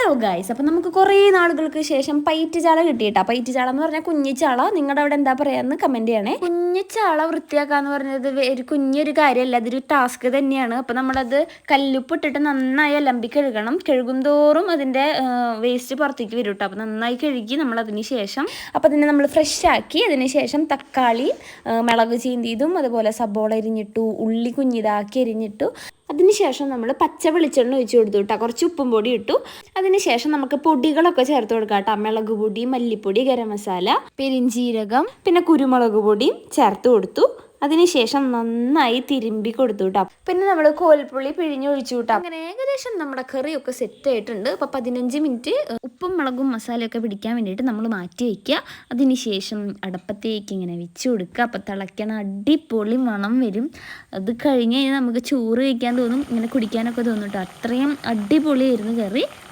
Hello guys, അപ്പം നമുക്ക് കുറേ നാളുകൾക്ക് ശേഷം പൈറ്റ് ചാള കിട്ടിയിട്ടാ. പൈറ്റ് ചാള എന്ന് പറഞ്ഞാൽ കുഞ്ഞിച്ചാള. നിങ്ങളുടെ അവിടെ എന്താ പറയാന്ന് കമൻറ്റ് ചെയ്യണേ. കുഞ്ഞിച്ചാള വൃത്തിയാക്കാന്ന് പറഞ്ഞത് ഒരു കുഞ്ഞൊരു കാര്യമല്ല, അതൊരു ടാസ്ക് തന്നെയാണ്. അപ്പം നമ്മളത് കല്ലുപ്പിട്ടിട്ട് നന്നായി അലമ്പി കഴുകണം. കഴുകും തോറും അതിൻ്റെ വേസ്റ്റ് പുറത്തേക്ക് വരും കേട്ടോ. അപ്പം നന്നായി കഴുകി നമ്മളതിന് ശേഷം അപ്പം അതിനെ നമ്മൾ ഫ്രഷ് ആക്കി അതിന് ശേഷം തക്കാളി, മുളക് ചീന്തിയതും അതുപോലെ സബോള അരിഞ്ഞിട്ടു, ഉള്ളി കുഞ്ഞിതാക്കി അരിഞ്ഞിട്ടു. അതിനുശേഷം നമ്മൾ പച്ച വെളിച്ചെണ്ണ ഒഴിച്ച് കൊടുത്തു കേട്ടോ. കുറച്ച് ഉപ്പും പൊടി ഇട്ടു. അതിനുശേഷം നമുക്ക് പൊടികളൊക്കെ ചേർത്ത് കൊടുക്കാം കേട്ടോ. മുളക് പൊടി, മല്ലിപ്പൊടി, ഗരം മസാല, പെരിഞ്ചീരകം, പിന്നെ കുരുമുളക് പൊടിയും ചേർത്ത് കൊടുത്തു. അതിനുശേഷം നന്നായി തിരുമ്പി കൊടുത്തു കേട്ടോ. പിന്നെ നമ്മൾ കോൽപ്പുള്ളി പിഴിഞ്ഞൊഴിച്ചു കേട്ടോ. അങ്ങനെ ഏകദേശം നമ്മുടെ കറിയൊക്കെ സെറ്റ് ആയിട്ടുണ്ട്. അപ്പോൾ 15 മിനിറ്റ് ഉപ്പും മുളകും മസാലയൊക്കെ പിടിക്കാൻ വേണ്ടിയിട്ട് നമ്മൾ മാറ്റി വയ്ക്കുക. അതിനുശേഷം അടപ്പത്തേക്ക് ഇങ്ങനെ വെച്ച് കൊടുക്കുക. അപ്പോൾ തിളയ്ക്കണ അടിപൊളി മണം വരും. അത് കഴിഞ്ഞ് കഴിഞ്ഞാൽ നമുക്ക് ചോറ് കഴിക്കാൻ തോന്നും, ഇങ്ങനെ കുടിക്കാനൊക്കെ തോന്നും കേട്ടോ. അത്രയും അടിപൊളിയായിരുന്നു കറി.